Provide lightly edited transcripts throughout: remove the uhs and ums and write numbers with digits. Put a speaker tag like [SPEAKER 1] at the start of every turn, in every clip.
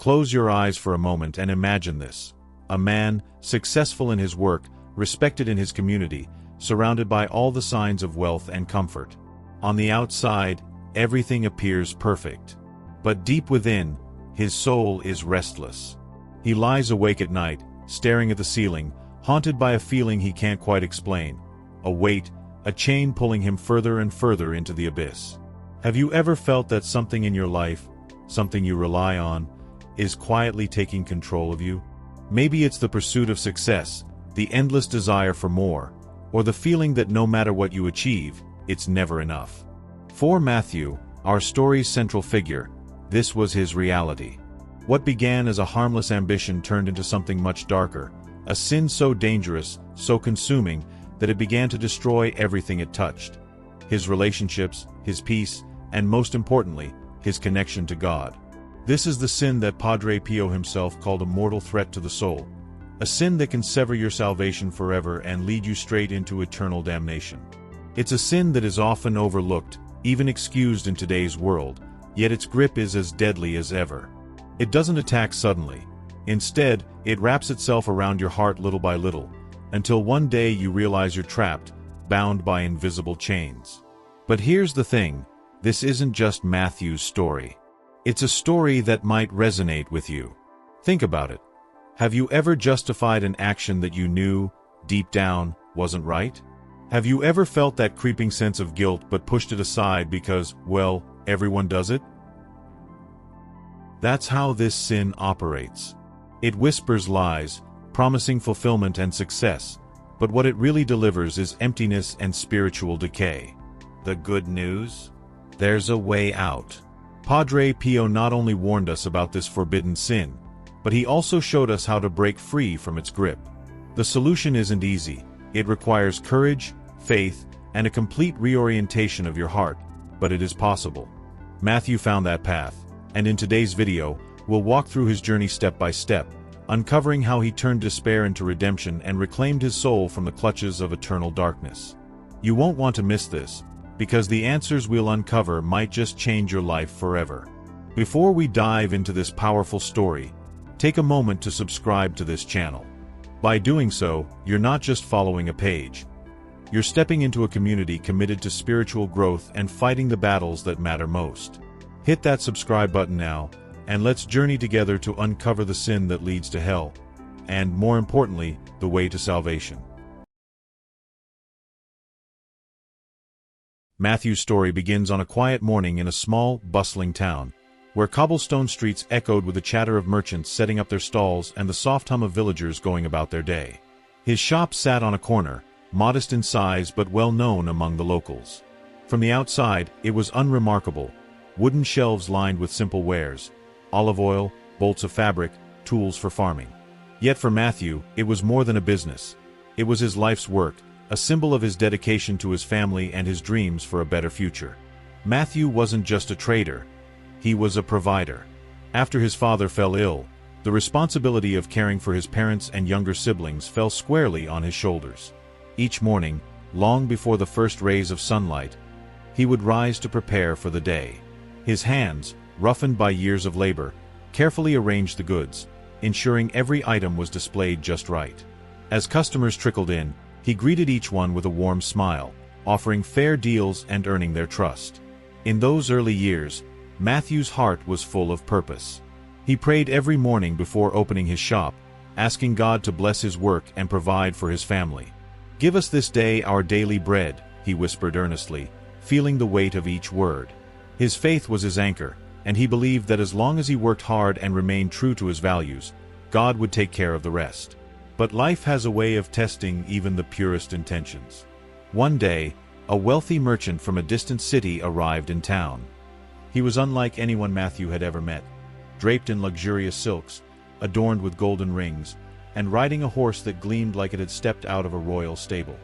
[SPEAKER 1] Close your eyes for a moment and imagine this. A man, successful in his work, respected in his community, surrounded by all the signs of wealth and comfort. On the outside, everything appears perfect. But deep within, his soul is restless. He lies awake at night, staring at the ceiling, haunted by a feeling he can't quite explain. A weight, a chain pulling him further and further into the abyss. Have you ever felt that something in your life, something you rely on, is quietly taking control of you? Maybe it's the pursuit of success, the endless desire for more, or the feeling that no matter what you achieve, it's never enough. For Matthew, our story's central figure, this was his reality. What began as a harmless ambition turned into something much darker, a sin so dangerous, so consuming, that it began to destroy everything it touched. His relationships, his peace, and most importantly, his connection to God. This is the sin that Padre Pio himself called a mortal threat to the soul, a sin that can sever your salvation forever and lead you straight into eternal damnation. It's a sin that is often overlooked, even excused in today's world, yet its grip is as deadly as ever. It doesn't attack suddenly. Instead, it wraps itself around your heart little by little, until one day you realize you're trapped, bound by invisible chains. But here's the thing, this isn't just Matthew's story. It's a story that might resonate with you. Think about it. Have you ever justified an action that you knew, deep down, wasn't right? Have you ever felt that creeping sense of guilt but pushed it aside because, well, everyone does it? That's how this sin operates. It whispers lies, promising fulfillment and success, but what it really delivers is emptiness and spiritual decay. The good news? There's a way out. Padre Pio not only warned us about this forbidden sin, but he also showed us how to break free from its grip. The solution isn't easy. It requires courage, faith, and a complete reorientation of your heart, but it is possible. Matthew found that path, and in today's video, we'll walk through his journey step by step, uncovering how he turned despair into redemption and reclaimed his soul from the clutches of eternal darkness. You won't want to miss this, because the answers we'll uncover might just change your life forever. Before we dive into this powerful story, take a moment to subscribe to this channel. By doing so, you're not just following a page. You're stepping into a community committed to spiritual growth and fighting the battles that matter most. Hit that subscribe button now, and let's journey together to uncover the sin that leads to hell, and more importantly, the way to salvation. Matthew's story begins on a quiet morning in a small, bustling town, where cobblestone streets echoed with the chatter of merchants setting up their stalls and the soft hum of villagers going about their day. His shop sat on a corner, modest in size but well known among the locals. From the outside, it was unremarkable, wooden shelves lined with simple wares, olive oil, bolts of fabric, tools for farming. Yet for Matthew, it was more than a business. It was his life's work, a symbol of his dedication to his family and his dreams for a better future. Matthew wasn't just a trader, he was a provider. After his father fell ill, the responsibility of caring for his parents and younger siblings fell squarely on his shoulders. Each morning, long before the first rays of sunlight, he would rise to prepare for the day. His hands, roughened by years of labor, carefully arranged the goods, ensuring every item was displayed just right. As customers trickled in, he greeted each one with a warm smile, offering fair deals and earning their trust. In those early years, Matthew's heart was full of purpose. He prayed every morning before opening his shop, asking God to bless his work and provide for his family. "Give us this day our daily bread," he whispered earnestly, feeling the weight of each word. His faith was his anchor, and he believed that as long as he worked hard and remained true to his values, God would take care of the rest. But life has a way of testing even the purest intentions. One day, a wealthy merchant from a distant city arrived in town. He was unlike anyone Matthew had ever met, draped in luxurious silks, adorned with golden rings, and riding a horse that gleamed like it had stepped out of a royal stable.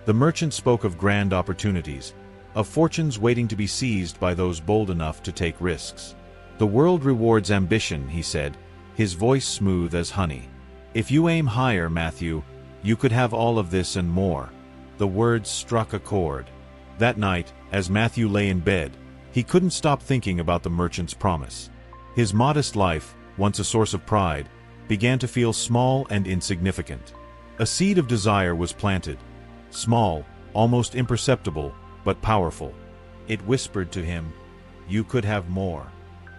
[SPEAKER 1] The merchant spoke of grand opportunities, of fortunes waiting to be seized by those bold enough to take risks. "The world rewards ambition," he said, his voice smooth as honey. "If you aim higher, Matthew, you could have all of this and more." The words struck a chord. That night, as Matthew lay in bed, he couldn't stop thinking about the merchant's promise. His modest life, once a source of pride, began to feel small and insignificant. A seed of desire was planted. Small, almost imperceptible, but powerful. It whispered to him, "You could have more.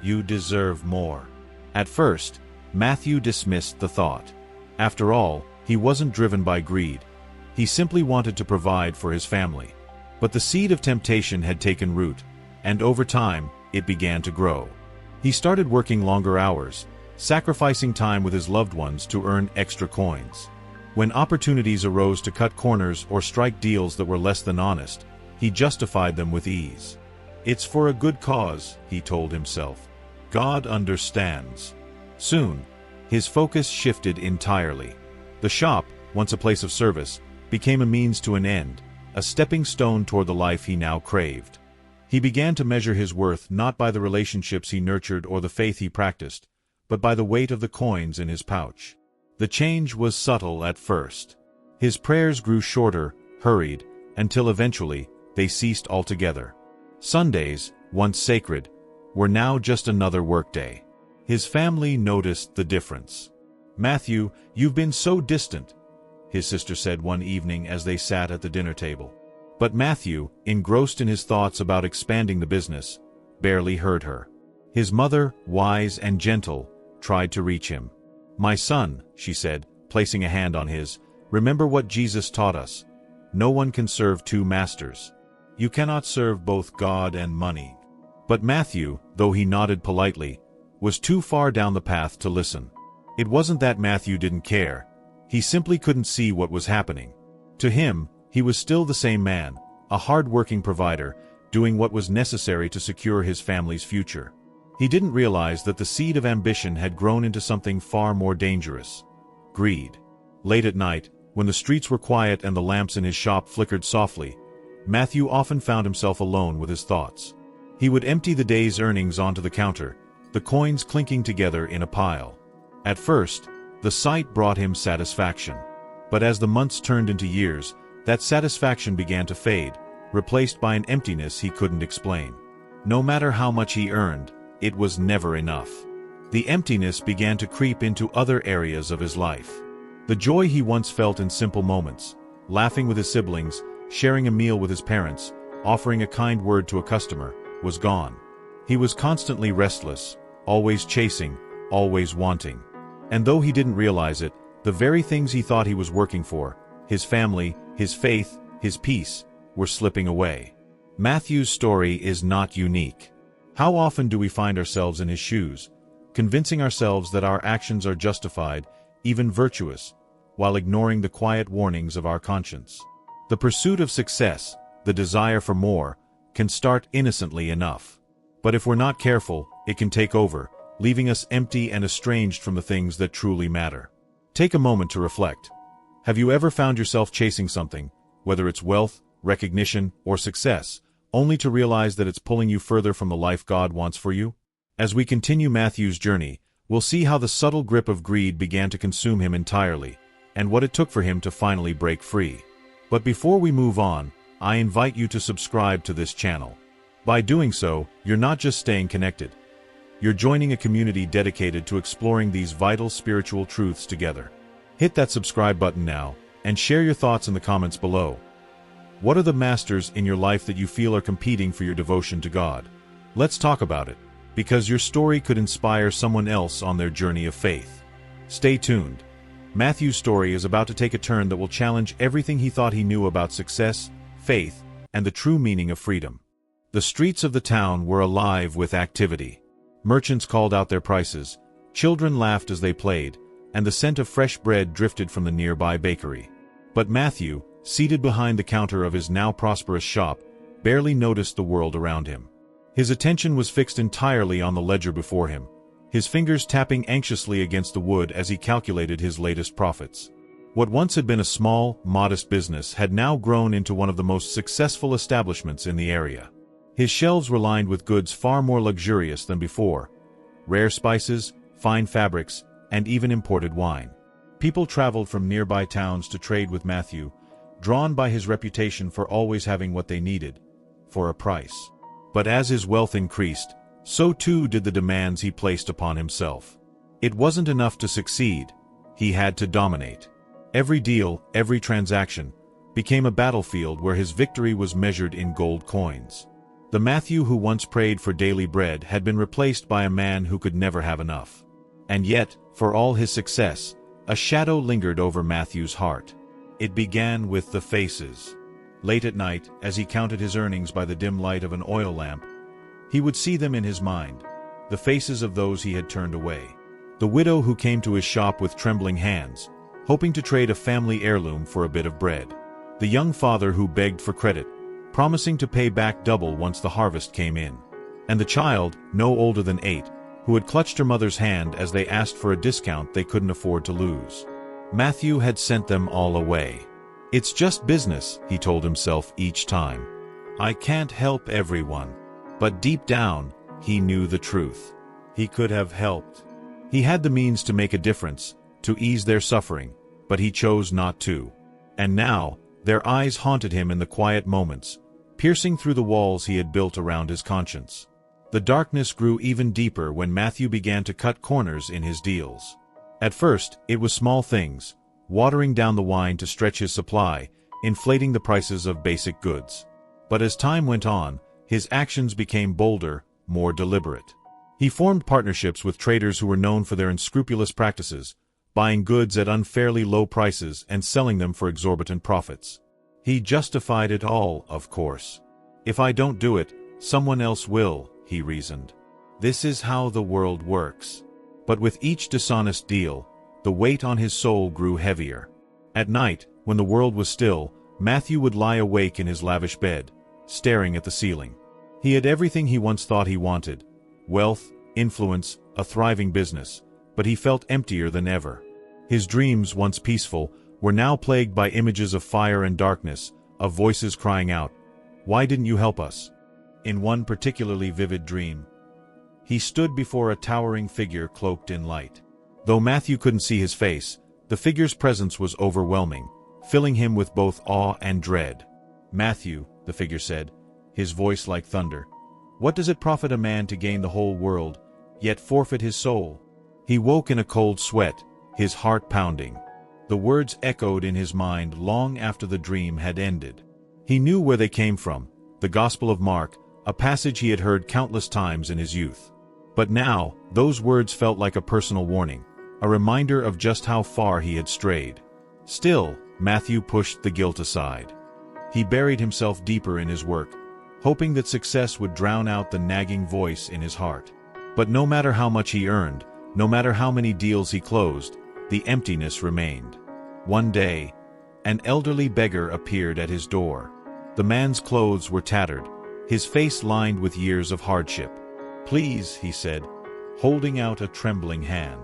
[SPEAKER 1] You deserve more." At first, Matthew dismissed the thought. After all, he wasn't driven by greed. He simply wanted to provide for his family. But the seed of temptation had taken root, and over time, it began to grow. He started working longer hours, sacrificing time with his loved ones to earn extra coins. When opportunities arose to cut corners or strike deals that were less than honest, he justified them with ease. "It's for a good cause," he told himself. "God understands." Soon, his focus shifted entirely. The shop, once a place of service, became a means to an end, a stepping stone toward the life he now craved. He began to measure his worth not by the relationships he nurtured or the faith he practiced, but by the weight of the coins in his pouch. The change was subtle at first. His prayers grew shorter, hurried, until eventually they ceased altogether. Sundays, once sacred, were now just another workday. His family noticed the difference. "Matthew, you've been so distant," his sister said one evening as they sat at the dinner table. But Matthew, engrossed in his thoughts about expanding the business, barely heard her. His mother, wise and gentle, tried to reach him. "My son," she said, placing a hand on his, "remember what Jesus taught us. No one can serve two masters. You cannot serve both God and money." But Matthew, though he nodded politely, was too far down the path to listen. It wasn't that Matthew didn't care. He simply couldn't see what was happening. To him, he was still the same man, a hard-working provider, doing what was necessary to secure his family's future. He didn't realize that the seed of ambition had grown into something far more dangerous: greed. Late at night, when the streets were quiet and the lamps in his shop flickered softly, Matthew often found himself alone with his thoughts. He would empty the day's earnings onto the counter, the coins clinking together in a pile. At first, the sight brought him satisfaction. But as the months turned into years, that satisfaction began to fade, replaced by an emptiness he couldn't explain. No matter how much he earned, it was never enough. The emptiness began to creep into other areas of his life. The joy he once felt in simple moments, laughing with his siblings, sharing a meal with his parents, offering a kind word to a customer, was gone. He was constantly restless, always chasing, always wanting. And though he didn't realize it, the very things he thought he was working for, his family, his faith, his peace, were slipping away. Matthew's story is not unique. How often do we find ourselves in his shoes, convincing ourselves that our actions are justified, even virtuous, while ignoring the quiet warnings of our conscience? The pursuit of success, the desire for more, can start innocently enough. But if we're not careful, it can take over, leaving us empty and estranged from the things that truly matter. Take a moment to reflect. Have you ever found yourself chasing something, whether it's wealth, recognition, or success, only to realize that it's pulling you further from the life God wants for you? As we continue Matthew's journey, we'll see how the subtle grip of greed began to consume him entirely, and what it took for him to finally break free. But before we move on, I invite you to subscribe to this channel. By doing so, you're not just staying connected. You're joining a community dedicated to exploring these vital spiritual truths together. Hit that subscribe button now, and share your thoughts in the comments below. What are the masters in your life that you feel are competing for your devotion to God? Let's talk about it, because your story could inspire someone else on their journey of faith. Stay tuned. Matthew's story is about to take a turn that will challenge everything he thought he knew about success, faith, and the true meaning of freedom. The streets of the town were alive with activity. Merchants called out their prices, children laughed as they played, and the scent of fresh bread drifted from the nearby bakery. But Matthew, seated behind the counter of his now prosperous shop, barely noticed the world around him. His attention was fixed entirely on the ledger before him, his fingers tapping anxiously against the wood as he calculated his latest profits. What once had been a small, modest business had now grown into one of the most successful establishments in the area. His shelves were lined with goods far more luxurious than before: rare spices, fine fabrics, and even imported wine. People traveled from nearby towns to trade with Matthew, drawn by his reputation for always having what they needed, for a price. But as his wealth increased, so too did the demands he placed upon himself. It wasn't enough to succeed, he had to dominate. Every deal, every transaction, became a battlefield where his victory was measured in gold coins. The Matthew who once prayed for daily bread had been replaced by a man who could never have enough. And yet, for all his success, a shadow lingered over Matthew's heart. It began with the faces. Late at night, as he counted his earnings by the dim light of an oil lamp, he would see them in his mind, the faces of those he had turned away. The widow who came to his shop with trembling hands, hoping to trade a family heirloom for a bit of bread. The young father who begged for credit, promising to pay back double once the harvest came in. And the child, no older than 8, who had clutched her mother's hand as they asked for a discount they couldn't afford to lose. Matthew had sent them all away. It's just business, he told himself each time. I can't help everyone. But deep down, he knew the truth. He could have helped. He had the means to make a difference, to ease their suffering, but he chose not to. And now, their eyes haunted him in the quiet moments, piercing through the walls he had built around his conscience. The darkness grew even deeper when Matthew began to cut corners in his deals. At first, it was small things, watering down the wine to stretch his supply, inflating the prices of basic goods. But as time went on, his actions became bolder, more deliberate. He formed partnerships with traders who were known for their unscrupulous practices, buying goods at unfairly low prices and selling them for exorbitant profits. He justified it all, of course. If I don't do it, someone else will, he reasoned. This is how the world works. But with each dishonest deal, the weight on his soul grew heavier. At night, when the world was still, Matthew would lie awake in his lavish bed, staring at the ceiling. He had everything he once thought he wanted: wealth, influence, a thriving business, but he felt emptier than ever. His dreams, once peaceful, were now plagued by images of fire and darkness, of voices crying out, "Why didn't you help us?" In one particularly vivid dream, he stood before a towering figure cloaked in light. Though Matthew couldn't see his face, the figure's presence was overwhelming, filling him with both awe and dread. "Matthew," the figure said, his voice like thunder, "what does it profit a man to gain the whole world, yet forfeit his soul?" He woke in a cold sweat, his heart pounding. The words echoed in his mind long after the dream had ended. He knew where they came from, the Gospel of Mark, a passage he had heard countless times in his youth. But now, those words felt like a personal warning, a reminder of just how far he had strayed. Still, Matthew pushed the guilt aside. He buried himself deeper in his work, hoping that success would drown out the nagging voice in his heart. But no matter how much he earned, no matter how many deals he closed, the emptiness remained. One day, an elderly beggar appeared at his door. The man's clothes were tattered, his face lined with years of hardship. "Please," he said, holding out a trembling hand.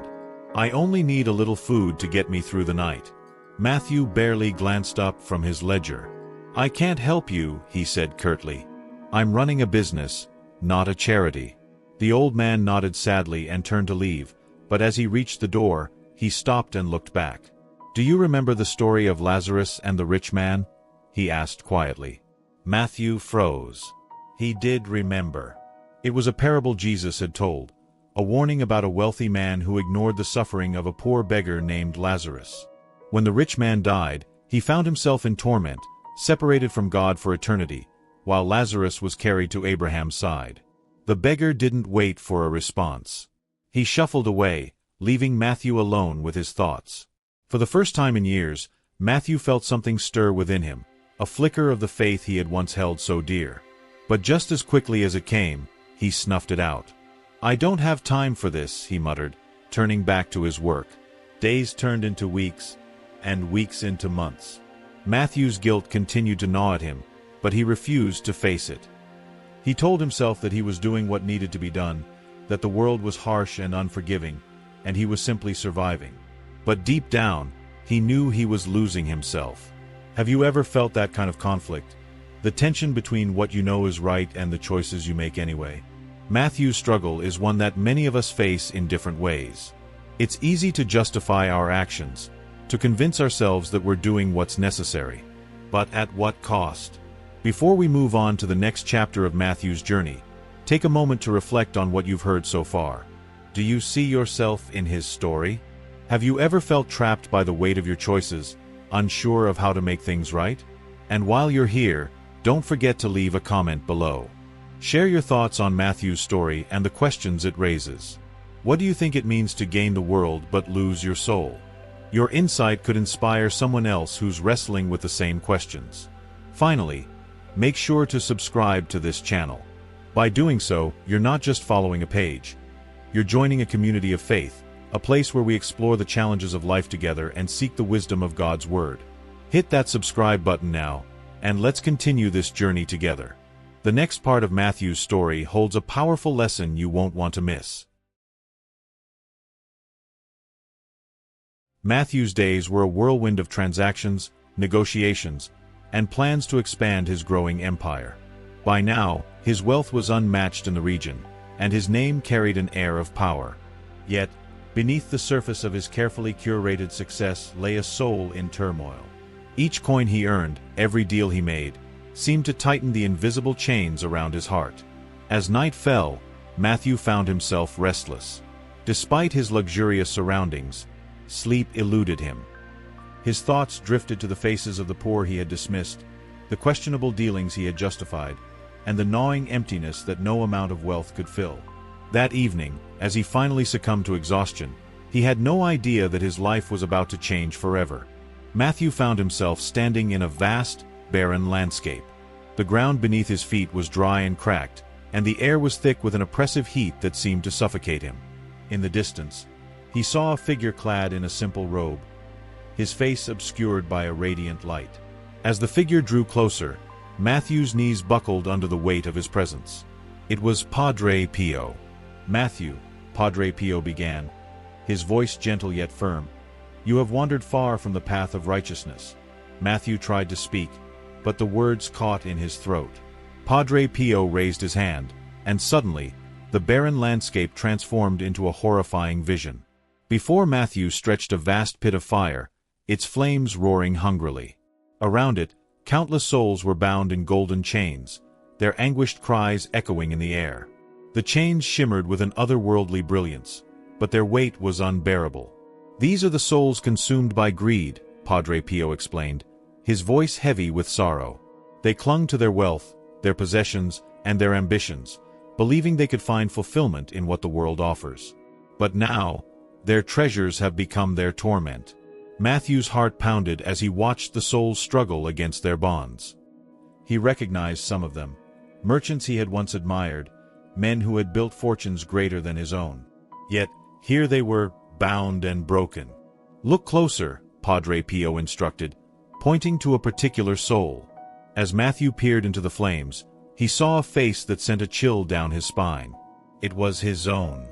[SPEAKER 1] "I only need a little food to get me through the night." Matthew barely glanced up from his ledger. "I can't help you," he said curtly. "I'm running a business, not a charity." The old man nodded sadly and turned to leave, but as he reached the door, he stopped and looked back. "Do you remember the story of Lazarus and the rich man?" he asked quietly. Matthew froze. He did remember. It was a parable Jesus had told, a warning about a wealthy man who ignored the suffering of a poor beggar named Lazarus. When the rich man died, he found himself in torment, separated from God for eternity, while Lazarus was carried to Abraham's side. The beggar didn't wait for a response. He shuffled away, leaving Matthew alone with his thoughts. For the first time in years, Matthew felt something stir within him, a flicker of the faith he had once held so dear. But just as quickly as it came, he snuffed it out. "I don't have time for this," he muttered, turning back to his work. Days turned into weeks, and weeks into months. Matthew's guilt continued to gnaw at him, but he refused to face it. He told himself that he was doing what needed to be done, that the world was harsh and unforgiving, and he was simply surviving. But deep down, he knew he was losing himself. Have you ever felt that kind of conflict? The tension between what you know is right and the choices you make anyway? Matthew's struggle is one that many of us face in different ways. It's easy to justify our actions, to convince ourselves that we're doing what's necessary. But at what cost? Before we move on to the next chapter of Matthew's journey, take a moment to reflect on what you've heard so far. Do you see yourself in his story? Have you ever felt trapped by the weight of your choices, unsure of how to make things right? And while you're here, don't forget to leave a comment below. Share your thoughts on Matthew's story and the questions it raises. What do you think it means to gain the world but lose your soul? Your insight could inspire someone else who's wrestling with the same questions. Finally, make sure to subscribe to this channel. By doing so, you're not just following a page. You're joining a community of faith, a place where we explore the challenges of life together and seek the wisdom of God's Word. Hit that subscribe button now, and let's continue this journey together. The next part of Matthew's story holds a powerful lesson you won't want to miss. Matthew's days were a whirlwind of transactions, negotiations, and plans to expand his growing empire. By now, his wealth was unmatched in the region, and his name carried an air of power. Yet, beneath the surface of his carefully curated success lay a soul in turmoil. Each coin he earned, every deal he made, seemed to tighten the invisible chains around his heart. As night fell, Matthew found himself restless. Despite his luxurious surroundings, sleep eluded him. His thoughts drifted to the faces of the poor he had dismissed, the questionable dealings he had justified, and the gnawing emptiness that no amount of wealth could fill. That evening, as he finally succumbed to exhaustion, he had no idea that his life was about to change forever. Matthew found himself standing in a vast, barren landscape. The ground beneath his feet was dry and cracked, and the air was thick with an oppressive heat that seemed to suffocate him. In the distance, he saw a figure clad in a simple robe, his face obscured by a radiant light. As the figure drew closer, Matthew's knees buckled under the weight of his presence. It was Padre Pio. "Matthew," Padre Pio began, his voice gentle yet firm, "you have wandered far from the path of righteousness." Matthew tried to speak, but the words caught in his throat. Padre Pio raised his hand, and suddenly, the barren landscape transformed into a horrifying vision. Before Matthew stretched a vast pit of fire, its flames roaring hungrily. Around it, countless souls were bound in golden chains, their anguished cries echoing in the air. The chains shimmered with an otherworldly brilliance, but their weight was unbearable. "These are the souls consumed by greed," Padre Pio explained, his voice heavy with sorrow. "They clung to their wealth, their possessions, and their ambitions, believing they could find fulfillment in what the world offers. But now, their treasures have become their torment." Matthew's heart pounded as he watched the souls struggle against their bonds. He recognized some of them, merchants he had once admired, men who had built fortunes greater than his own. Yet, here they were, bound and broken. "Look closer," Padre Pio instructed, pointing to a particular soul. As Matthew peered into the flames, he saw a face that sent a chill down his spine. It was his own.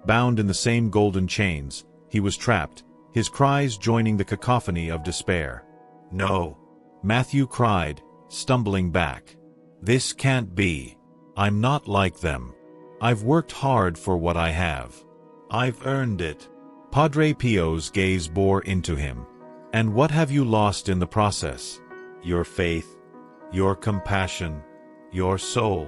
[SPEAKER 1] Bound in the same golden chains, he was trapped, his cries joining the cacophony of despair. "No," Matthew cried, stumbling back. "This can't be. I'm not like them. I've worked hard for what I have. I've earned it." Padre Pio's gaze bore into him. "And what have you lost in the process? Your faith, your compassion, your soul."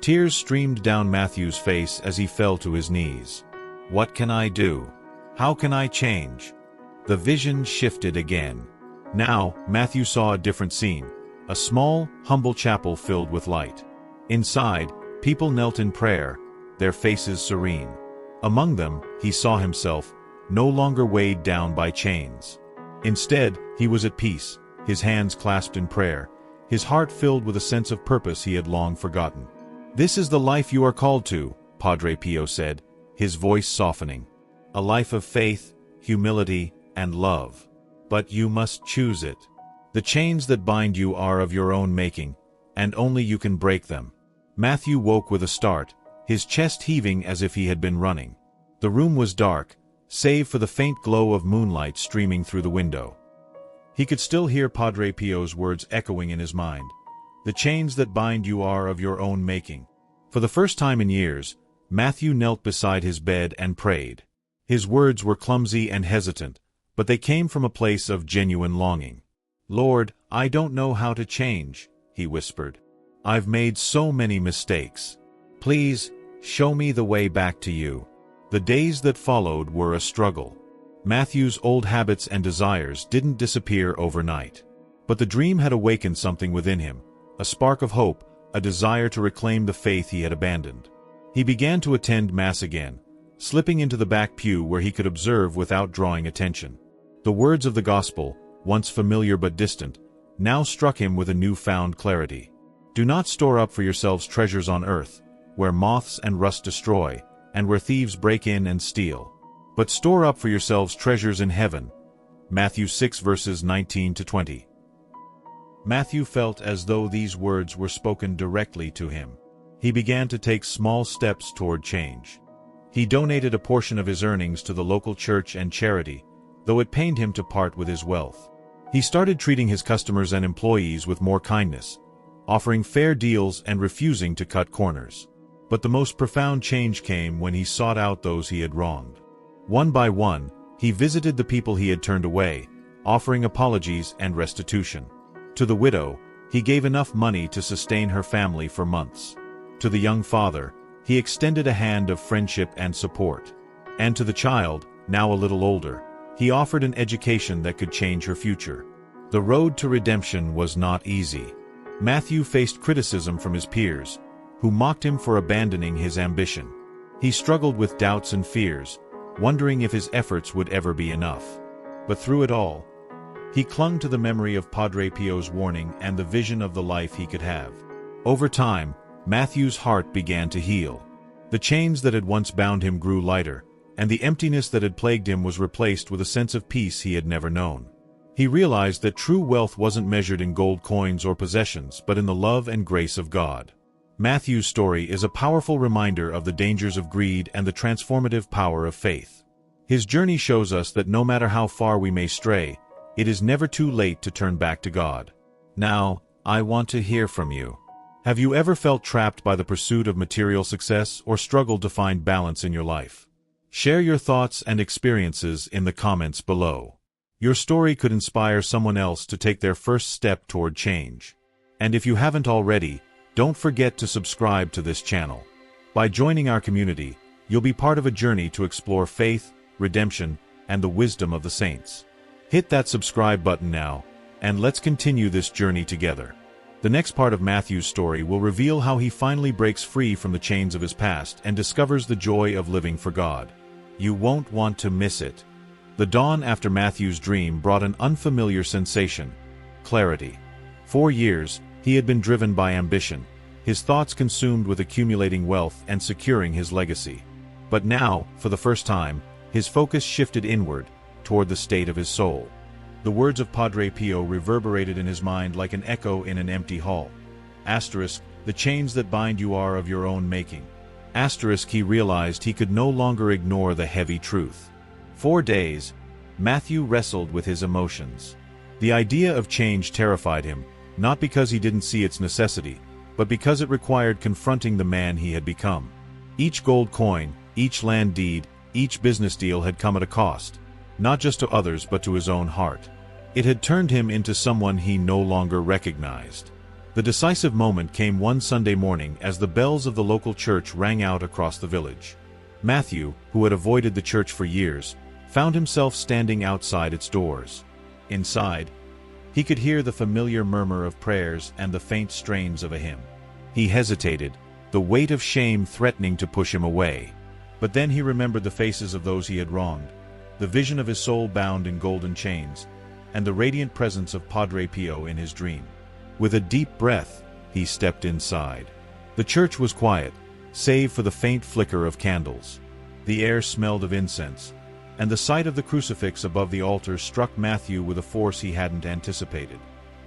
[SPEAKER 1] Tears streamed down Matthew's face as he fell to his knees. "What can I do? How can I change?" The vision shifted again. Now, Matthew saw a different scene, a small, humble chapel filled with light. Inside, people knelt in prayer, their faces serene. Among them, he saw himself, no longer weighed down by chains. Instead, he was at peace, his hands clasped in prayer, his heart filled with a sense of purpose he had long forgotten. "This is the life you are called to," Padre Pio said, his voice softening. "A life of faith, humility, and love. But you must choose it. The chains that bind you are of your own making, and only you can break them." Matthew woke with a start, his chest heaving as if he had been running. The room was dark, save for the faint glow of moonlight streaming through the window. He could still hear Padre Pio's words echoing in his mind. "The chains that bind you are of your own making." For the first time in years, Matthew knelt beside his bed and prayed. His words were clumsy and hesitant, but they came from a place of genuine longing. "Lord, I don't know how to change," he whispered. "I've made so many mistakes. Please, show me the way back to you." The days that followed were a struggle. Matthew's old habits and desires didn't disappear overnight. But the dream had awakened something within him, a spark of hope, a desire to reclaim the faith he had abandoned. He began to attend Mass again, slipping into the back pew where he could observe without drawing attention. The words of the gospel, once familiar but distant, now struck him with a newfound clarity. Do not store up for yourselves treasures on earth, where moths and rust destroy, and where thieves break in and steal. But store up for yourselves treasures in heaven. Matthew 6 verses 19 to 20. Matthew felt as though these words were spoken directly to him. He began to take small steps toward change. He donated a portion of his earnings to the local church and charity, though it pained him to part with his wealth. He started treating his customers and employees with more kindness, offering fair deals and refusing to cut corners. But the most profound change came when he sought out those he had wronged. One by one, he visited the people he had turned away, offering apologies and restitution. To the widow, he gave enough money to sustain her family for months. To the young father, he extended a hand of friendship and support. And to the child, now a little older, he offered an education that could change her future. The road to redemption was not easy. Matthew faced criticism from his peers, who mocked him for abandoning his ambition. He struggled with doubts and fears, wondering if his efforts would ever be enough. But through it all, he clung to the memory of Padre Pio's warning and the vision of the life he could have. Over time, Matthew's heart began to heal. The chains that had once bound him grew lighter, and the emptiness that had plagued him was replaced with a sense of peace he had never known. He realized that true wealth wasn't measured in gold coins or possessions, but in the love and grace of God. Matthew's story is a powerful reminder of the dangers of greed and the transformative power of faith. His journey shows us that no matter how far we may stray, it is never too late to turn back to God. Now, I want to hear from you. Have you ever felt trapped by the pursuit of material success or struggled to find balance in your life? Share your thoughts and experiences in the comments below. Your story could inspire someone else to take their first step toward change. And if you haven't already, don't forget to subscribe to this channel. By joining our community, you'll be part of a journey to explore faith, redemption, and the wisdom of the saints. Hit that subscribe button now, and let's continue this journey together. The next part of Matthew's story will reveal how he finally breaks free from the chains of his past and discovers the joy of living for God. You won't want to miss it. The dawn after Matthew's dream brought an unfamiliar sensation: clarity. For years, he had been driven by ambition, his thoughts consumed with accumulating wealth and securing his legacy. But now, for the first time, his focus shifted inward, toward the state of his soul. The words of Padre Pio reverberated in his mind like an echo in an empty hall. Asterisk, the chains that bind you are of your own making. Asterisk, he realized he could no longer ignore the heavy truth. For days, Matthew wrestled with his emotions. The idea of change terrified him, not because he didn't see its necessity, but because it required confronting the man he had become. Each gold coin, each land deed, each business deal had come at a cost, not just to others but to his own heart. It had turned him into someone he no longer recognized. The decisive moment came one Sunday morning as the bells of the local church rang out across the village. Matthew, who had avoided the church for years, found himself standing outside its doors. Inside, he could hear the familiar murmur of prayers and the faint strains of a hymn. He hesitated, the weight of shame threatening to push him away. But then he remembered the faces of those he had wronged, the vision of his soul bound in golden chains, and the radiant presence of Padre Pio in his dream. With a deep breath, he stepped inside. The church was quiet, save for the faint flicker of candles. The air smelled of incense, and the sight of the crucifix above the altar struck Matthew with a force he hadn't anticipated.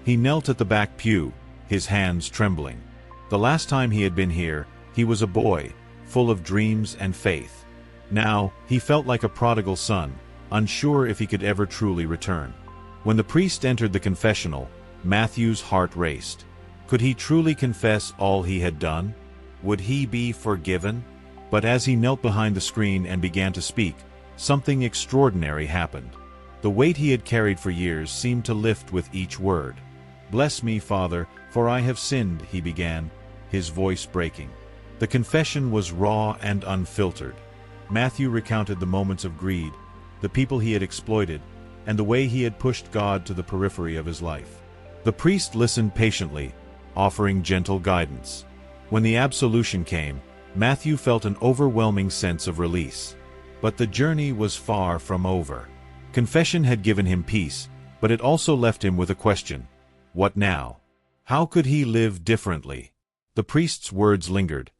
[SPEAKER 1] He knelt at the back pew, his hands trembling. The last time he had been here, he was a boy, full of dreams and faith. Now, he felt like a prodigal son, unsure if he could ever truly return. When the priest entered the confessional, Matthew's heart raced. Could he truly confess all he had done? Would he be forgiven? But as he knelt behind the screen and began to speak, something extraordinary happened. The weight he had carried for years seemed to lift with each word. "Bless me, Father, for I have sinned," he began, his voice breaking. The confession was raw and unfiltered. Matthew recounted the moments of greed, the people he had exploited, and the way he had pushed God to the periphery of his life. The priest listened patiently, offering gentle guidance. When the absolution came, Matthew felt an overwhelming sense of release. But the journey was far from over. Confession had given him peace, but it also left him with a question. What now? How could he live differently? The priest's words lingered.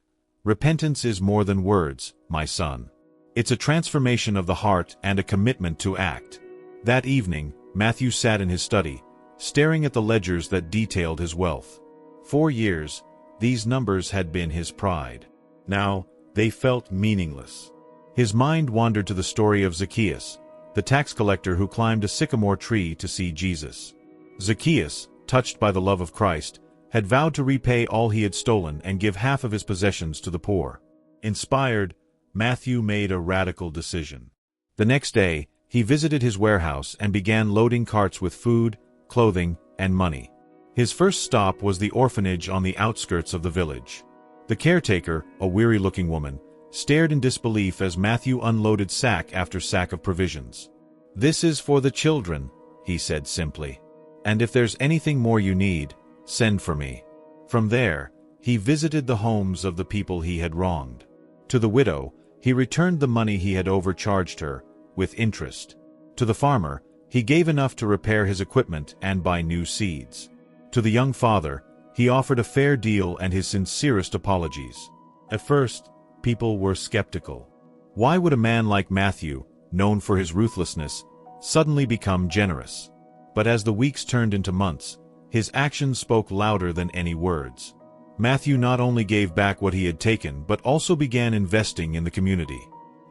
[SPEAKER 1] Repentance is more than words, my son. It's a transformation of the heart and a commitment to act. That evening, Matthew sat in his study, staring at the ledgers that detailed his wealth. 4 years, these numbers had been his pride. Now, they felt meaningless. His mind wandered to the story of Zacchaeus, the tax collector who climbed a sycamore tree to see Jesus. Zacchaeus, touched by the love of Christ, had vowed to repay all he had stolen and give half of his possessions to the poor. Inspired, Matthew made a radical decision. The next day, he visited his warehouse and began loading carts with food, clothing, and money. His first stop was the orphanage on the outskirts of the village. The caretaker, a weary-looking woman, stared in disbelief as Matthew unloaded sack after sack of provisions. "This is for the children," he said simply. "And if there's anything more you need, send for me." From there, he visited the homes of the people he had wronged. To the widow, he returned the money he had overcharged her, with interest. To the farmer, he gave enough to repair his equipment and buy new seeds. To the young father, he offered a fair deal and his sincerest apologies. At first, people were skeptical. Why would a man like Matthew, known for his ruthlessness, suddenly become generous? But as the weeks turned into months, his actions spoke louder than any words. Matthew not only gave back what he had taken but also began investing in the community.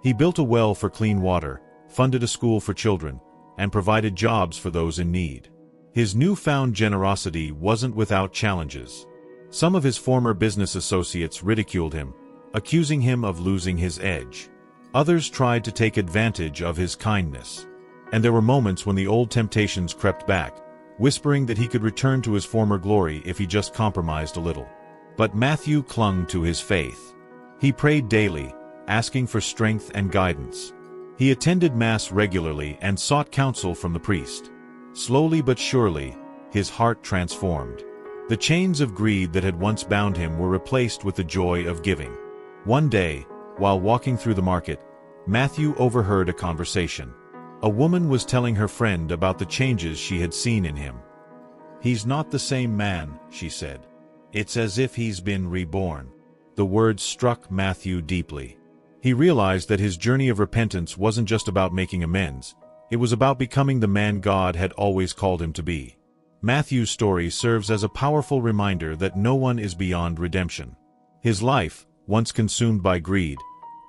[SPEAKER 1] He built a well for clean water, funded a school for children, and provided jobs for those in need. His newfound generosity wasn't without challenges. Some of his former business associates ridiculed him, accusing him of losing his edge. Others tried to take advantage of his kindness. And there were moments when the old temptations crept back, whispering that he could return to his former glory if he just compromised a little. But Matthew clung to his faith. He prayed daily, asking for strength and guidance. He attended Mass regularly and sought counsel from the priest. Slowly but surely, his heart transformed. The chains of greed that had once bound him were replaced with the joy of giving. One day, while walking through the market, Matthew overheard a conversation. A woman was telling her friend about the changes she had seen in him. "He's not the same man," she said. "It's as if he's been reborn." The words struck Matthew deeply. He realized that his journey of repentance wasn't just about making amends. It was about becoming the man God had always called him to be. Matthew's story serves as a powerful reminder that no one is beyond redemption. His life, once consumed by greed,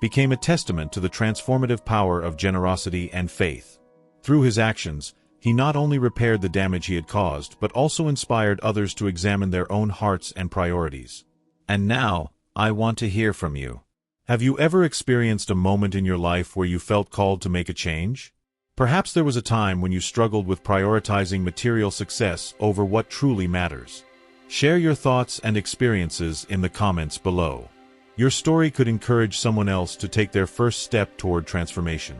[SPEAKER 1] became a testament to the transformative power of generosity and faith. Through his actions, he not only repaired the damage he had caused but also inspired others to examine their own hearts and priorities. And now, I want to hear from you. Have you ever experienced a moment in your life where you felt called to make a change? Perhaps there was a time when you struggled with prioritizing material success over what truly matters. Share your thoughts and experiences in the comments below. Your story could encourage someone else to take their first step toward transformation.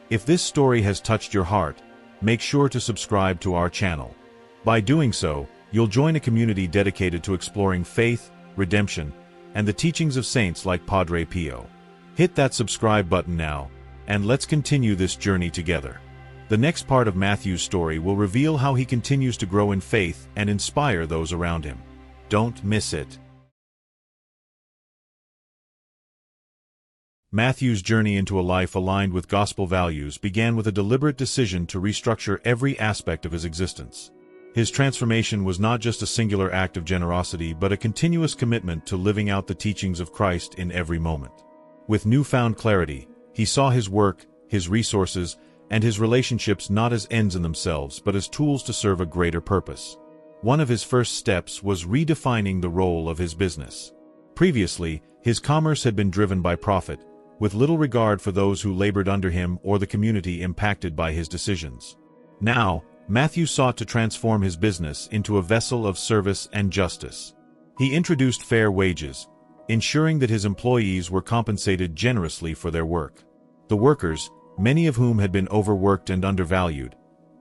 [SPEAKER 1] If this story has touched your heart, make sure to subscribe to our channel. By doing so, you'll join a community dedicated to exploring faith, redemption, and the teachings of saints like Padre Pio. Hit that subscribe button now, and let's continue this journey together. The next part of Matthew's story will reveal how he continues to grow in faith and inspire those around him. Don't miss it. Matthew's journey into a life aligned with gospel values began with a deliberate decision to restructure every aspect of his existence. His transformation was not just a singular act of generosity but a continuous commitment to living out the teachings of Christ in every moment. With newfound clarity, he saw his work, his resources, and his relationships not as ends in themselves but as tools to serve a greater purpose. One of his first steps was redefining the role of his business. Previously, his commerce had been driven by profit, with little regard for those who labored under him or the community impacted by his decisions. Now, Matthew sought to transform his business into a vessel of service and justice. He introduced fair wages, ensuring that his employees were compensated generously for their work. The workers, many of whom had been overworked and undervalued,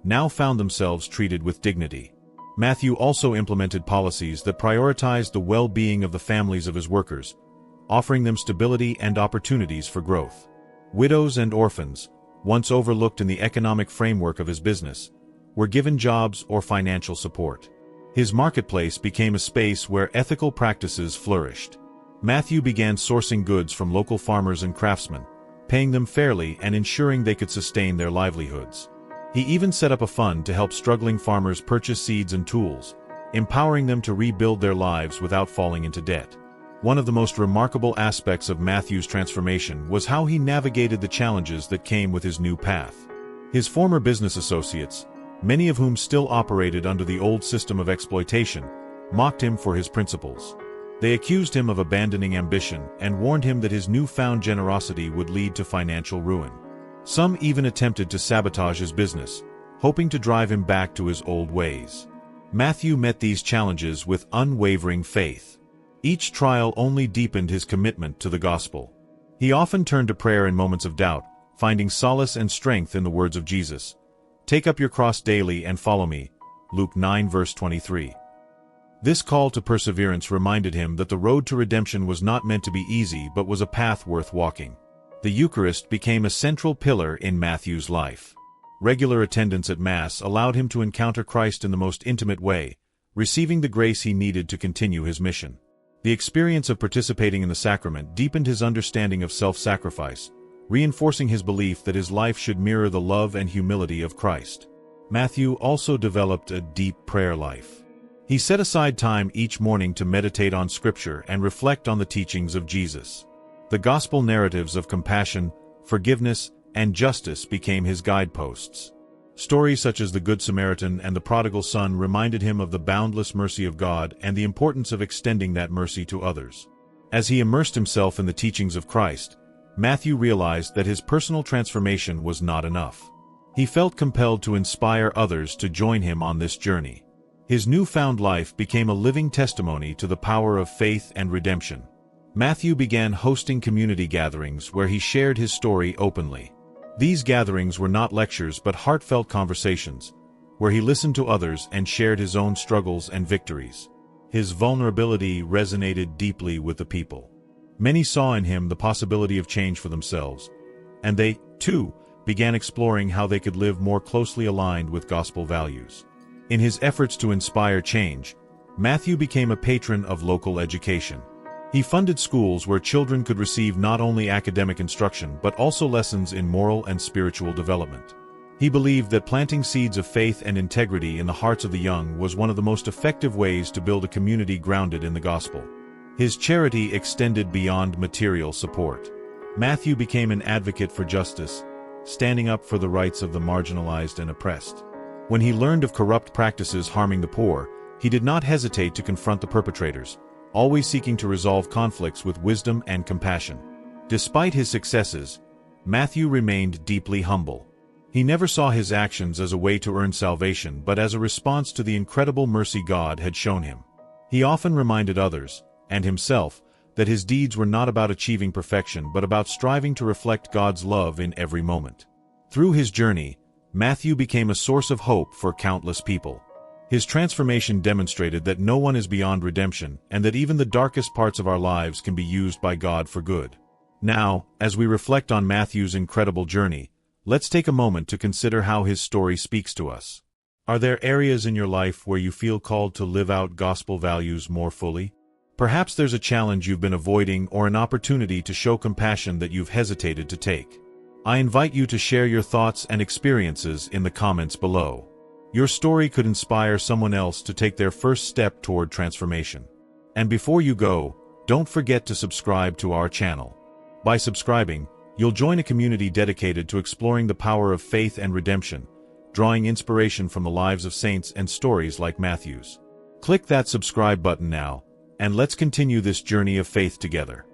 [SPEAKER 1] now found themselves treated with dignity. Matthew also implemented policies that prioritized the well-being of the families of his workers, offering them stability and opportunities for growth. Widows and orphans, once overlooked in the economic framework of his business, were given jobs or financial support. His marketplace became a space where ethical practices flourished. Matthew began sourcing goods from local farmers and craftsmen, paying them fairly and ensuring they could sustain their livelihoods. He even set up a fund to help struggling farmers purchase seeds and tools, empowering them to rebuild their lives without falling into debt. One of the most remarkable aspects of Matthew's transformation was how he navigated the challenges that came with his new path. His former business associates, many of whom still operated under the old system of exploitation, mocked him for his principles. They accused him of abandoning ambition and warned him that his newfound generosity would lead to financial ruin. Some even attempted to sabotage his business, hoping to drive him back to his old ways. Matthew met these challenges with unwavering faith. Each trial only deepened his commitment to the gospel. He often turned to prayer in moments of doubt, finding solace and strength in the words of Jesus. "Take up your cross daily and follow me." Luke 9 verse 23. This call to perseverance reminded him that the road to redemption was not meant to be easy but was a path worth walking. The Eucharist became a central pillar in Matthew's life. Regular attendance at Mass allowed him to encounter Christ in the most intimate way, receiving the grace he needed to continue his mission. The experience of participating in the sacrament deepened his understanding of self-sacrifice, reinforcing his belief that his life should mirror the love and humility of Christ. Matthew also developed a deep prayer life. He set aside time each morning to meditate on Scripture and reflect on the teachings of Jesus. The gospel narratives of compassion, forgiveness, and justice became his guideposts. Stories such as the Good Samaritan and the Prodigal Son reminded him of the boundless mercy of God and the importance of extending that mercy to others. As he immersed himself in the teachings of Christ, Matthew realized that his personal transformation was not enough. He felt compelled to inspire others to join him on this journey. His newfound life became a living testimony to the power of faith and redemption. Matthew began hosting community gatherings where he shared his story openly. These gatherings were not lectures but heartfelt conversations, where he listened to others and shared his own struggles and victories. His vulnerability resonated deeply with the people. Many saw in him the possibility of change for themselves, and they, too, began exploring how they could live more closely aligned with gospel values. In his efforts to inspire change, Matthew became a patron of local education. He funded schools where children could receive not only academic instruction but also lessons in moral and spiritual development. He believed that planting seeds of faith and integrity in the hearts of the young was one of the most effective ways to build a community grounded in the gospel. His charity extended beyond material support. Matthew became an advocate for justice, standing up for the rights of the marginalized and oppressed. When he learned of corrupt practices harming the poor, he did not hesitate to confront the perpetrators, always seeking to resolve conflicts with wisdom and compassion. Despite his successes, Matthew remained deeply humble. He never saw his actions as a way to earn salvation but as a response to the incredible mercy God had shown him. He often reminded others, and himself, that his deeds were not about achieving perfection but about striving to reflect God's love in every moment. Through his journey, Matthew became a source of hope for countless people. His transformation demonstrated that no one is beyond redemption and that even the darkest parts of our lives can be used by God for good. Now, as we reflect on Matthew's incredible journey, let's take a moment to consider how his story speaks to us. Are there areas in your life where you feel called to live out gospel values more fully? Perhaps there's a challenge you've been avoiding or an opportunity to show compassion that you've hesitated to take. I invite you to share your thoughts and experiences in the comments below. Your story could inspire someone else to take their first step toward transformation. And before you go, don't forget to subscribe to our channel. By subscribing, you'll join a community dedicated to exploring the power of faith and redemption, drawing inspiration from the lives of saints and stories like Matthew's. Click that subscribe button now, and let's continue this journey of faith together.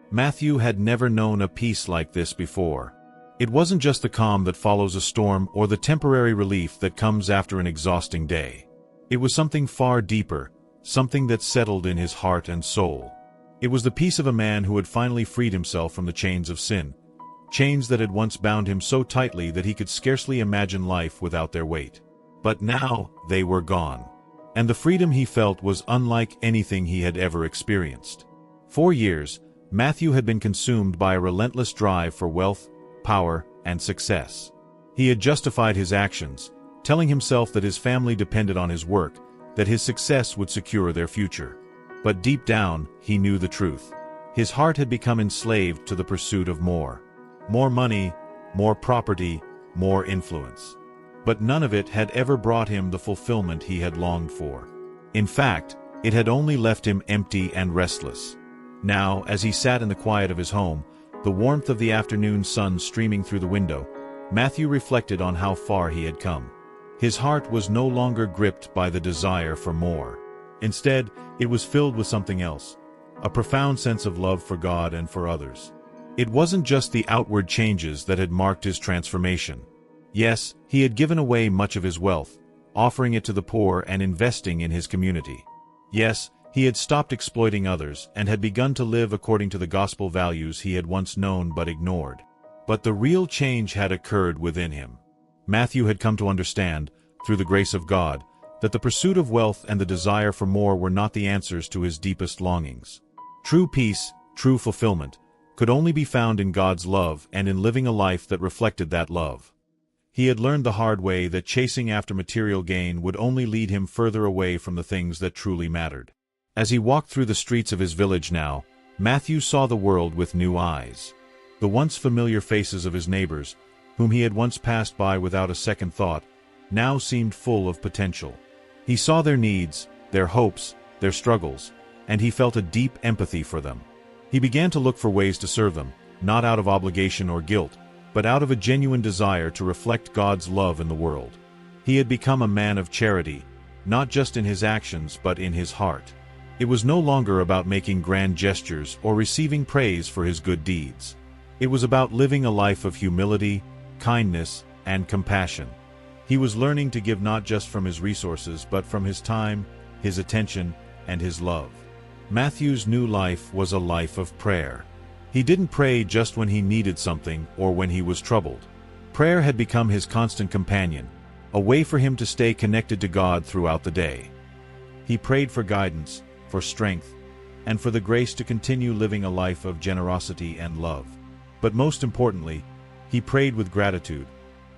[SPEAKER 1] Matthew had never known a peace like this before. It wasn't just the calm that follows a storm or the temporary relief that comes after an exhausting day. It was something far deeper, something that settled in his heart and soul. It was the peace of a man who had finally freed himself from the chains of sin, chains that had once bound him so tightly that he could scarcely imagine life without their weight. But now they were gone. And the freedom he felt was unlike anything he had ever experienced. For years, Matthew had been consumed by a relentless drive for wealth, power, and success. He had justified his actions, telling himself that his family depended on his work, that his success would secure their future. But deep down, he knew the truth. His heart had become enslaved to the pursuit of more. More money, more property, more influence. But none of it had ever brought him the fulfillment he had longed for. In fact, it had only left him empty and restless. Now, as he sat in the quiet of his home, the warmth of the afternoon sun streaming through the window, Matthew reflected on how far he had come. His heart was no longer gripped by the desire for more. Instead, it was filled with something else, a profound sense of love for God and for others. It wasn't just the outward changes that had marked his transformation. Yes, he had given away much of his wealth, offering it to the poor and investing in his community. Yes, he had stopped exploiting others and had begun to live according to the gospel values he had once known but ignored. But the real change had occurred within him. Matthew had come to understand, through the grace of God, that the pursuit of wealth and the desire for more were not the answers to his deepest longings. True peace, true fulfillment, could only be found in God's love and in living a life that reflected that love. He had learned the hard way that chasing after material gain would only lead him further away from the things that truly mattered. As he walked through the streets of his village now, Matthew saw the world with new eyes. The once familiar faces of his neighbors, whom he had once passed by without a second thought, now seemed full of potential. He saw their needs, their hopes, their struggles, and he felt a deep empathy for them. He began to look for ways to serve them, not out of obligation or guilt, but out of a genuine desire to reflect God's love in the world. He had become a man of charity, not just in his actions but in his heart. It was no longer about making grand gestures or receiving praise for his good deeds. It was about living a life of humility, kindness, and compassion. He was learning to give not just from his resources but from his time, his attention, and his love. Matthew's new life was a life of prayer. He didn't pray just when he needed something or when he was troubled. Prayer had become his constant companion, a way for him to stay connected to God throughout the day. He prayed for guidance, for strength, and for the grace to continue living a life of generosity and love. But most importantly, he prayed with gratitude.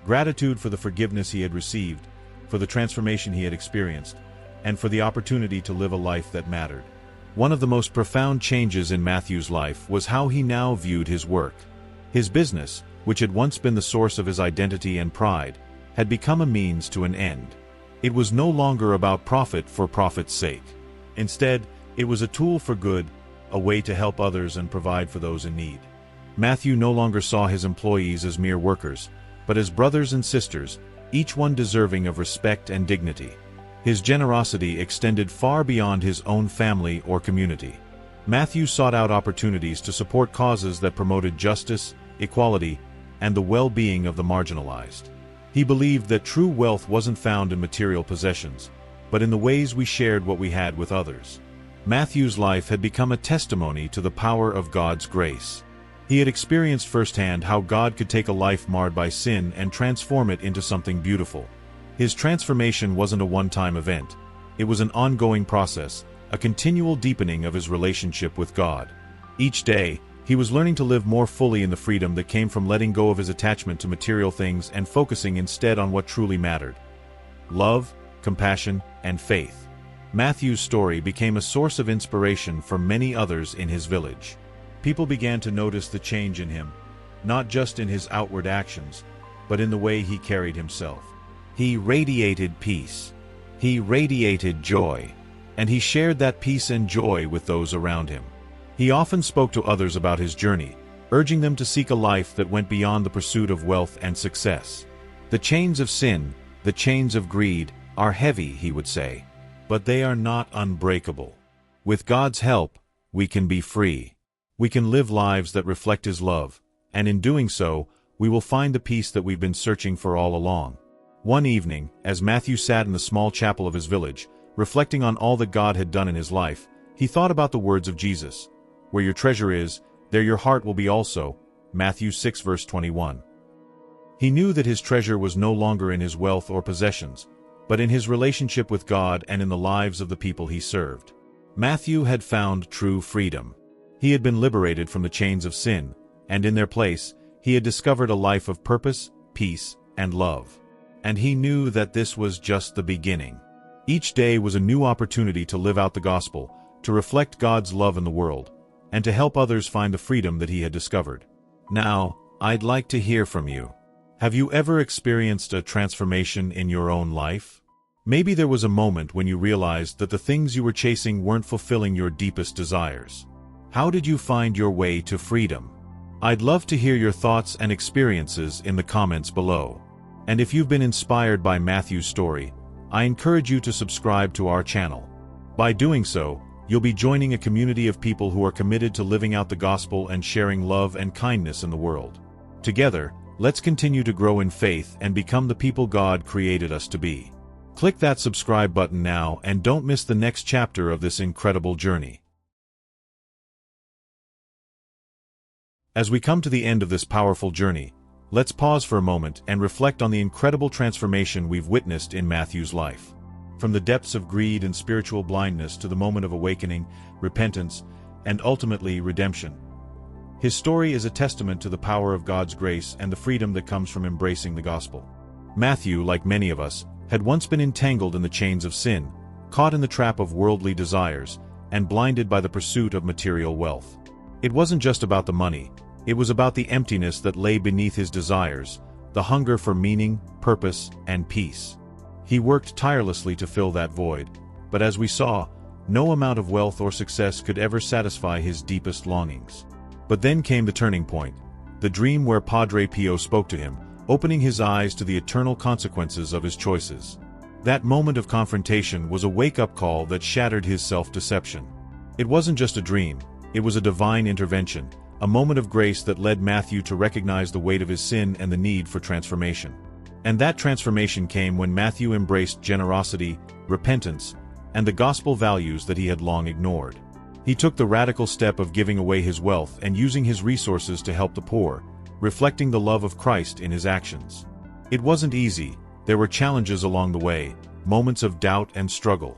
[SPEAKER 1] Gratitude for the forgiveness he had received, for the transformation he had experienced, and for the opportunity to live a life that mattered. One of the most profound changes in Matthew's life was how he now viewed his work. His business, which had once been the source of his identity and pride, had become a means to an end. It was no longer about profit for profit's sake. Instead, it was a tool for good, a way to help others and provide for those in need. Matthew no longer saw his employees as mere workers, but as brothers and sisters, each one deserving of respect and dignity. His generosity extended far beyond his own family or community. Matthew sought out opportunities to support causes that promoted justice, equality, and the well-being of the marginalized. He believed that true wealth wasn't found in material possessions, but in the ways we shared what we had with others. Matthew's life had become a testimony to the power of God's grace. He had experienced firsthand how God could take a life marred by sin and transform it into something beautiful. His transformation wasn't a one-time event. It was an ongoing process, a continual deepening of his relationship with God. Each day, he was learning to live more fully in the freedom that came from letting go of his attachment to material things and focusing instead on what truly mattered: love, compassion, and faith. Matthew's story became a source of inspiration for many others in his village. People began to notice the change in him, not just in his outward actions, but in the way he carried himself. He radiated peace. He radiated joy. And he shared that peace and joy with those around him. He often spoke to others about his journey, urging them to seek a life that went beyond the pursuit of wealth and success. The chains of sin, the chains of greed, are heavy, he would say, but they are not unbreakable. With God's help, we can be free. We can live lives that reflect His love, and in doing so, we will find the peace that we've been searching for all along. One evening, as Matthew sat in the small chapel of his village, reflecting on all that God had done in his life, he thought about the words of Jesus: "Where your treasure is, there your heart will be also." Matthew 6 verse 21. He knew that his treasure was no longer in his wealth or possessions, but in his relationship with God and in the lives of the people he served. Matthew had found true freedom. He had been liberated from the chains of sin, and in their place, he had discovered a life of purpose, peace, and love. And he knew that this was just the beginning. Each day was a new opportunity to live out the gospel, to reflect God's love in the world, and to help others find the freedom that he had discovered. Now, I'd like to hear from you. Have you ever experienced a transformation in your own life? Maybe there was a moment when you realized that the things you were chasing weren't fulfilling your deepest desires. How did you find your way to freedom? I'd love to hear your thoughts and experiences in the comments below. And if you've been inspired by Matthew's story, I encourage you to subscribe to our channel. By doing so, you'll be joining a community of people who are committed to living out the gospel and sharing love and kindness in the world. Together, let's continue to grow in faith and become the people God created us to be. Click that subscribe button now and don't miss the next chapter of this incredible journey. As we come to the end of this powerful journey, let's pause for a moment and reflect on the incredible transformation we've witnessed in Matthew's life. From the depths of greed and spiritual blindness to the moment of awakening, repentance, and ultimately redemption. His story is a testament to the power of God's grace and the freedom that comes from embracing the gospel. Matthew, like many of us, had once been entangled in the chains of sin, caught in the trap of worldly desires, and blinded by the pursuit of material wealth. It wasn't just about the money, it was about the emptiness that lay beneath his desires, the hunger for meaning, purpose, and peace. He worked tirelessly to fill that void, but as we saw, no amount of wealth or success could ever satisfy his deepest longings. But then came the turning point, the dream where Padre Pio spoke to him, opening his eyes to the eternal consequences of his choices. That moment of confrontation was a wake-up call that shattered his self-deception. It wasn't just a dream, it was a divine intervention, a moment of grace that led Matthew to recognize the weight of his sin and the need for transformation. And that transformation came when Matthew embraced generosity, repentance, and the gospel values that he had long ignored. He took the radical step of giving away his wealth and using his resources to help the poor, reflecting the love of Christ in his actions. It wasn't easy, there were challenges along the way, moments of doubt and struggle.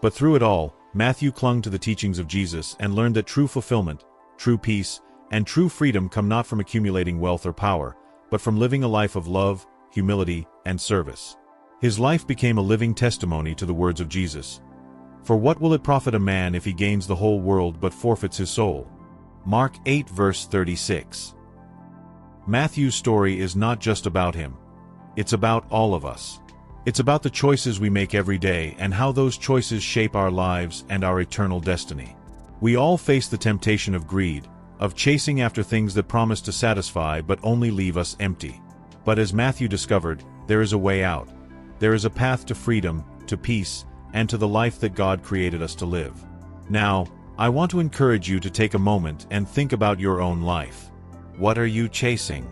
[SPEAKER 1] But through it all, Matthew clung to the teachings of Jesus and learned that true fulfillment, true peace, and true freedom come not from accumulating wealth or power, but from living a life of love, humility, and service. His life became a living testimony to the words of Jesus. For what will it profit a man if he gains the whole world but forfeits his soul? Mark 8 verse 36. Matthew's story is not just about him. It's about all of us. It's about the choices we make every day and how those choices shape our lives and our eternal destiny. We all face the temptation of greed, of chasing after things that promise to satisfy but only leave us empty. But as Matthew discovered, there is a way out. There is a path to freedom, to peace, and to the life that God created us to live. Now, I want to encourage you to take a moment and think about your own life. What are you chasing?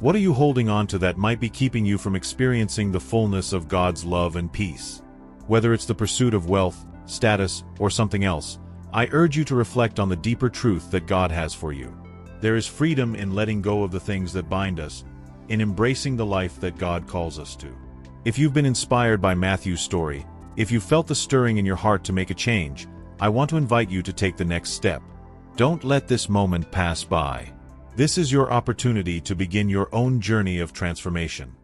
[SPEAKER 1] What are you holding on to that might be keeping you from experiencing the fullness of God's love and peace? Whether it's the pursuit of wealth, status, or something else, I urge you to reflect on the deeper truth that God has for you. There is freedom in letting go of the things that bind us, in embracing the life that God calls us to. If you've been inspired by Matthew's story, if you felt the stirring in your heart to make a change, I want to invite you to take the next step. Don't let this moment pass by. This is your opportunity to begin your own journey of transformation.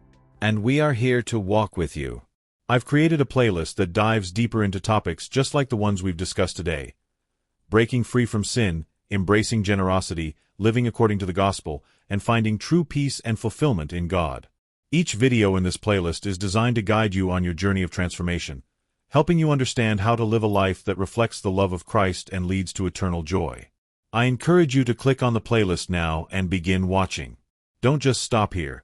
[SPEAKER 1] And we are here to walk with you. I've created a playlist that dives deeper into topics just like the ones we've discussed today. Breaking free from sin, embracing generosity, living according to the gospel, and finding true peace and fulfillment in God. Each video in this playlist is designed to guide you on your journey of transformation, helping you understand how to live a life that reflects the love of Christ and leads to eternal joy. I encourage you to click on the playlist now and begin watching. Don't just stop here.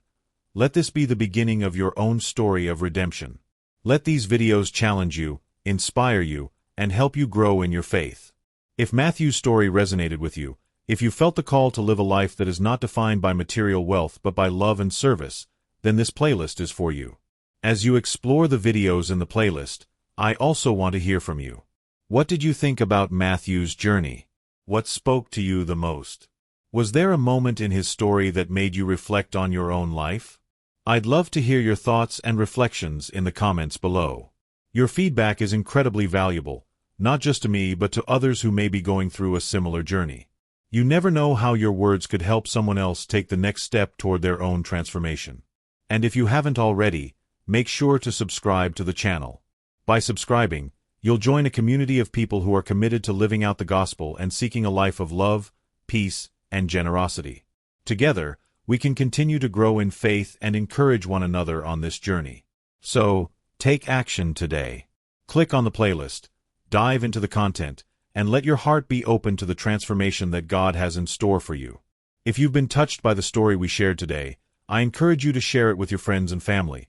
[SPEAKER 1] Let this be the beginning of your own story of redemption. Let these videos challenge you, inspire you, and help you grow in your faith. If Matthew's story resonated with you, if you felt the call to live a life that is not defined by material wealth but by love and service, then this playlist is for you. As you explore the videos in the playlist, I also want to hear from you. What did you think about Matthew's journey? What spoke to you the most? Was there a moment in his story that made you reflect on your own life? I'd love to hear your thoughts and reflections in the comments below. Your feedback is incredibly valuable, not just to me but to others who may be going through a similar journey. You never know how your words could help someone else take the next step toward their own transformation. And if you haven't already, make sure to subscribe to the channel. By subscribing, you'll join a community of people who are committed to living out the gospel and seeking a life of love, peace, and generosity. Together, we can continue to grow in faith and encourage one another on this journey. So, take action today. Click on the playlist, dive into the content, and let your heart be open to the transformation that God has in store for you. If you've been touched by the story we shared today, I encourage you to share it with your friends and family.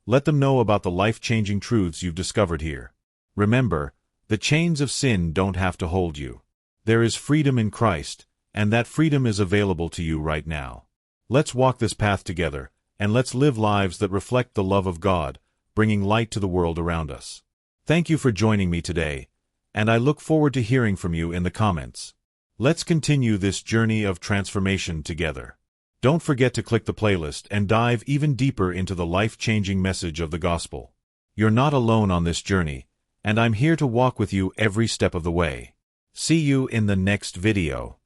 [SPEAKER 1] Let them know about the life-changing truths you've discovered here. Remember, the chains of sin don't have to hold you. There is freedom in Christ, and that freedom is available to you right now. Let's walk this path together, and let's live lives that reflect the love of God, bringing light to the world around us. Thank you for joining me today, and I look forward to hearing from you in the comments. Let's continue this journey of transformation together. Don't forget to click the playlist and dive even deeper into the life-changing message of the gospel. You're not alone on this journey, and I'm here to walk with you every step of the way. See you in the next video.